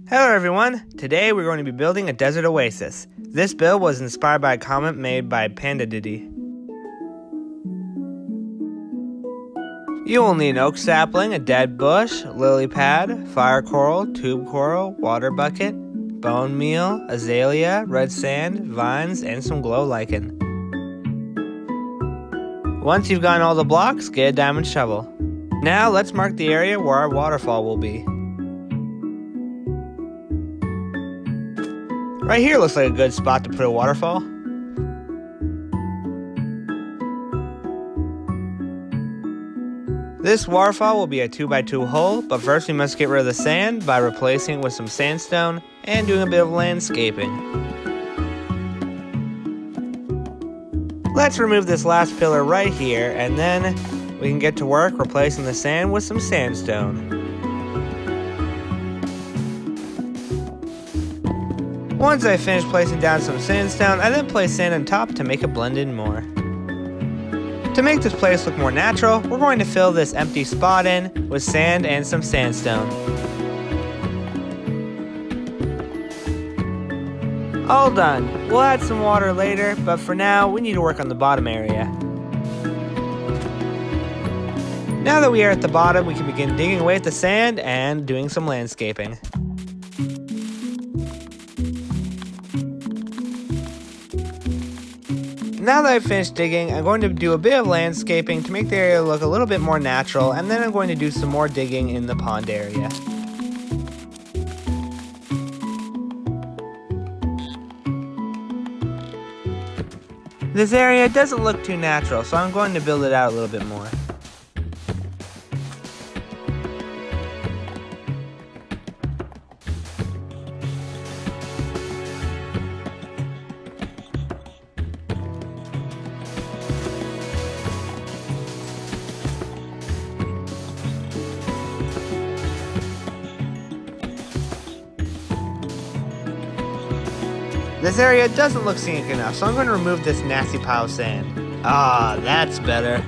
Hello everyone, today we're going to be building a desert oasis. This build was inspired by a comment made by Panda Diddy. You will need an oak sapling, a dead bush, lily pad, fire coral, tube coral, water bucket, bone meal, azalea, red sand, vines, and some glow lichen. Once you've gotten all the blocks, get a diamond shovel. Now let's mark the area where our waterfall will be. Right here looks like a good spot to put a waterfall. This waterfall will be a 2x2 hole, but first we must get rid of the sand by replacing it with some sandstone and doing a bit of landscaping. Let's remove this last pillar right here, and then we can get to work replacing the sand with some sandstone. Once I finish placing down some sandstone, I then place sand on top to make it blend in more. To make this place look more natural, we're going to fill this empty spot in with sand and some sandstone. All done. We'll add some water later, but for now, we need to work on the bottom area. Now that we are at the bottom, we can begin digging away at the sand and doing some landscaping. Now that I've finished digging, I'm going to do a bit of landscaping to make the area look a little bit more natural, and then I'm going to do some more digging in the pond area. This area doesn't look too natural, so I'm going to build it out a little bit more. This area doesn't look scenic enough, so I'm going to remove this nasty pile of sand. Ah, that's better.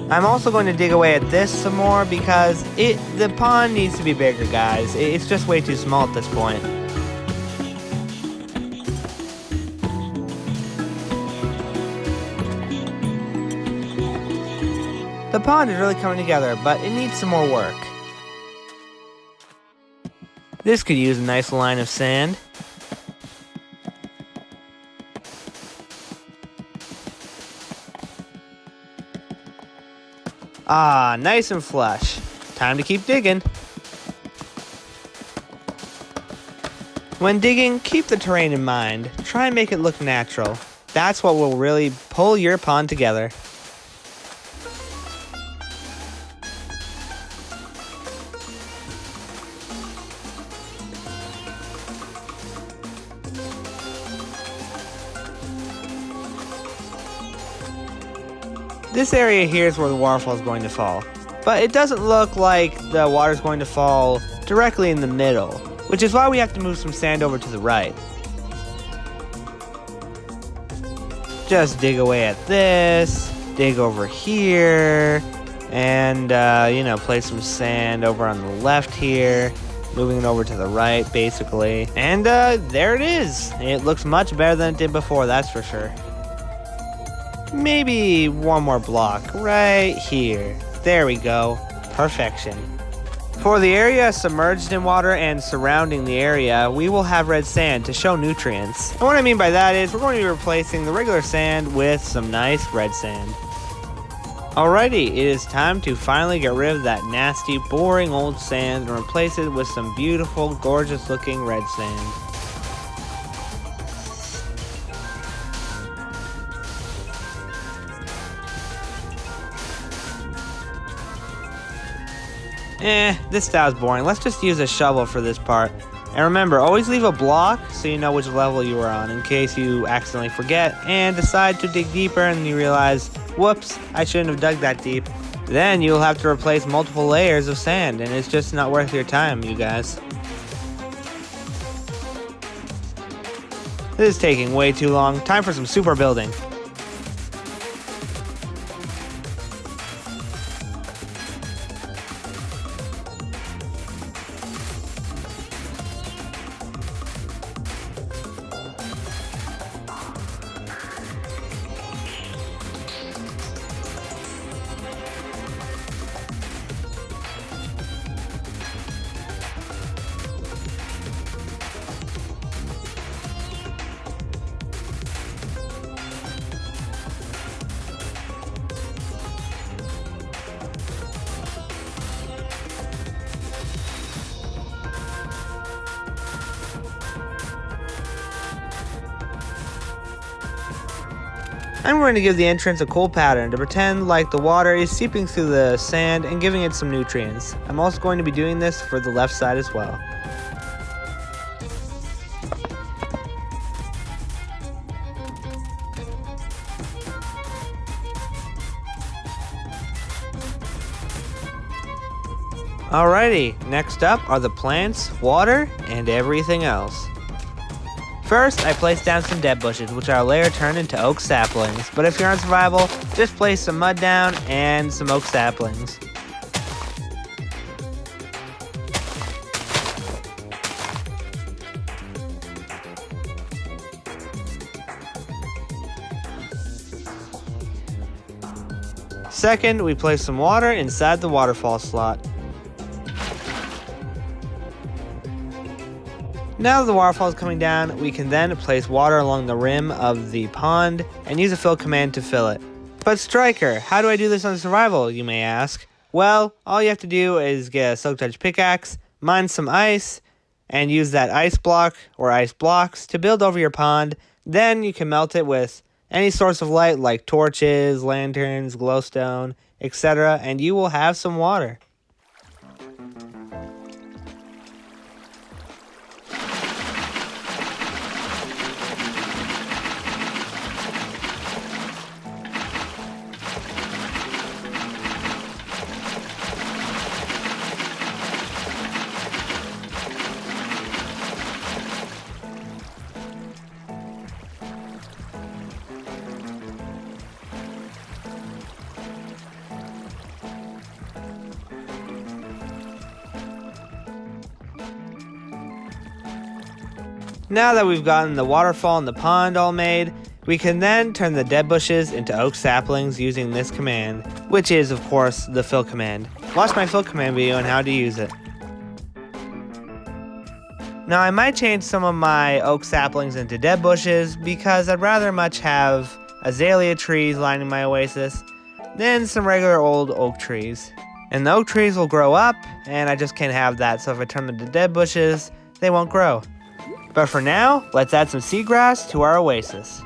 I'm also going to dig away at this some more because the pond needs to be bigger, guys. It's just way too small at this point. The pond is really coming together, but it needs some more work. This could use a nice line of sand. Ah, nice and flush. Time to keep digging. When digging, keep the terrain in mind. Try and make it look natural. That's what will really pull your pond together. This area here is where the waterfall is going to fall, but it doesn't look like the water is going to fall directly in the middle, which is why we have to move some sand over to the right. Just dig away at this, dig over here, and place some sand over on the left here, moving it over to the right basically, and there it is. It looks much better than it did before, that's for sure. Maybe one more block right here. There we go. Perfection. For the area submerged in water and surrounding the area, we will have red sand to show nutrients. And what I mean by that is we're going to be replacing the regular sand with some nice red sand. Alrighty, it is time to finally get rid of that nasty, boring old sand and replace it with some beautiful, gorgeous looking red sand. This style's boring. Let's just use a shovel for this part. And remember, always leave a block so you know which level you are on in case you accidentally forget and decide to dig deeper and you realize, whoops, I shouldn't have dug that deep. Then you'll have to replace multiple layers of sand and it's just not worth your time, you guys. This is taking way too long. Time for some super building. I'm going to give the entrance a cool pattern to pretend like the water is seeping through the sand and giving it some nutrients. I'm also going to be doing this for the left side as well. Alrighty, next up are the plants, water, and everything else. First, I place down some dead bushes, which I'll later turn into oak saplings, but if you're on survival, just place some mud down and some oak saplings. Second, we place some water inside the waterfall slot. Now that the waterfall is coming down, we can then place water along the rim of the pond and use a fill command to fill it. But Striker, how do I do this on survival, you may ask? Well, all you have to do is get a Silk Touch pickaxe, mine some ice, and use that ice block or ice blocks to build over your pond. Then you can melt it with any source of light like torches, lanterns, glowstone, etc., and you will have some water. Now that we've gotten the waterfall and the pond all made, we can then turn the dead bushes into oak saplings using this command, which is, of course, the fill command. Watch my fill command video on how to use it. Now I might change some of my oak saplings into dead bushes because I'd rather much have azalea trees lining my oasis than some regular old oak trees. And the oak trees will grow up, and I just can't have that, so if I turn them into dead bushes, they won't grow. But for now, let's add some seagrass to our oasis.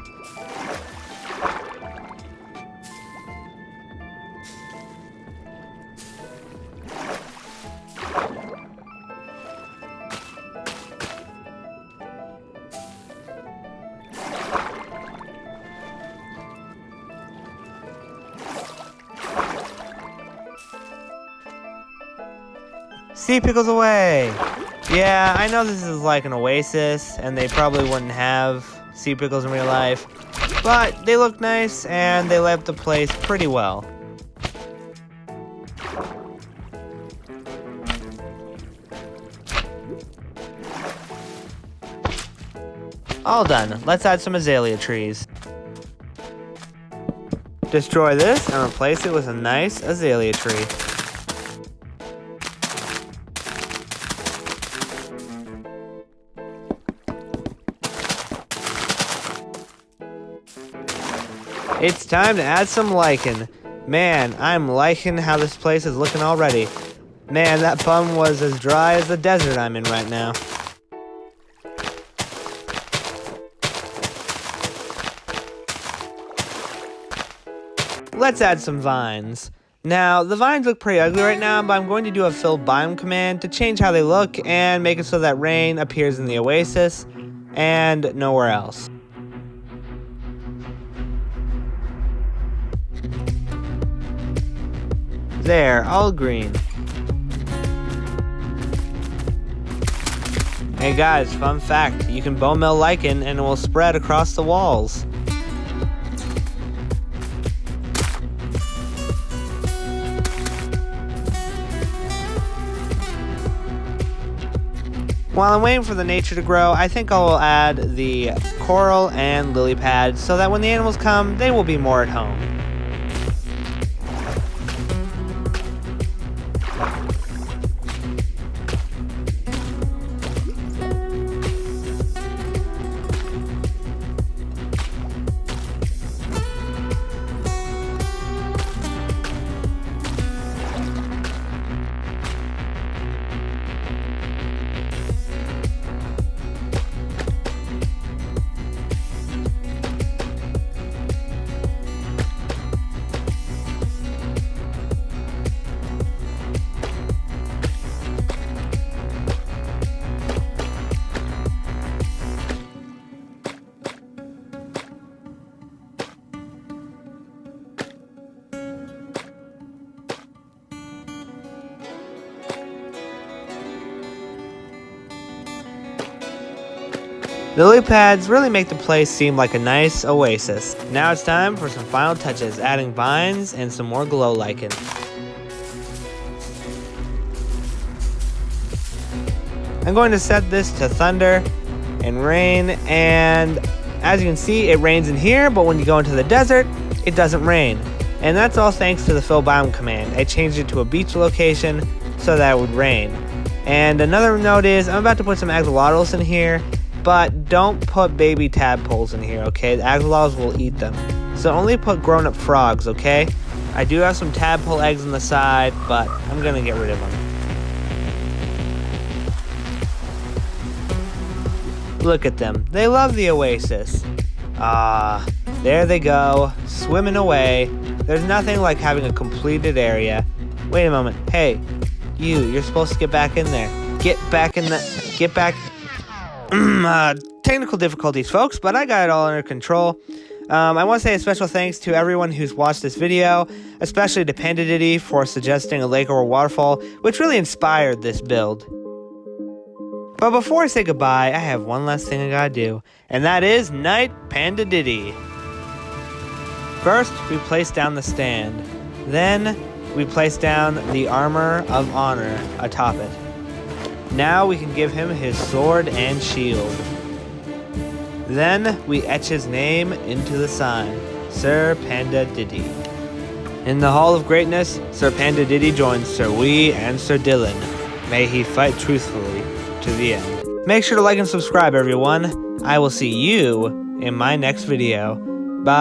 Sea pickles away! Yeah, I know this is like an oasis, and they probably wouldn't have sea pickles in real life, but they look nice, and they light up the place pretty well. All done. Let's add some azalea trees. Destroy this and replace it with a nice azalea tree. It's time to add some lichen. Man, I'm liking how this place is looking already. Man, that pond was as dry as the desert I'm in right now. Let's add some vines. Now, the vines look pretty ugly right now, but I'm going to do a fill biome command to change how they look and make it so that rain appears in the oasis and nowhere else. There, all green. Hey guys, fun fact, you can bone meal lichen and it will spread across the walls. While I'm waiting for the nature to grow, I think I'll add the coral and lily pads so that when the animals come, they will be more at home. The lily pads really make the place seem like a nice oasis. Now it's time for some final touches, adding vines and some more glow lichen. I'm going to set this to thunder and rain, and as you can see, it rains in here, but when you go into the desert, it doesn't rain. And that's all thanks to the fill biome command. I changed it to a beach location so that it would rain. And another note is, I'm about to put some axolotls in here, but don't put baby tadpoles in here, okay? The axolotls will eat them. So only put grown-up frogs, okay? I do have some tadpole eggs on the side, but I'm gonna get rid of them. Look at them. They love the oasis. Ah, there they go, swimming away. There's nothing like having a completed area. Wait a moment. Hey, you're supposed to get back in there. Get back. Technical difficulties, folks, but I got it all under control. I want to say a special thanks to everyone who's watched this video, especially to Panda Diddy for suggesting a lake or a waterfall, which really inspired this build. But before I say goodbye, I have one last thing I gotta do, and that is Knight Panda Diddy. First, we place down the stand. Then, we place down the armor of honor atop it. Now we can give him his sword and shield. Then, we etch his name into the sign, Sir Panda Diddy. In the Hall of Greatness, Sir Panda Diddy joins Sir Wee and Sir Dylan. May he fight truthfully to the end. Make sure to like and subscribe, everyone. I will see you in my next video. Bye.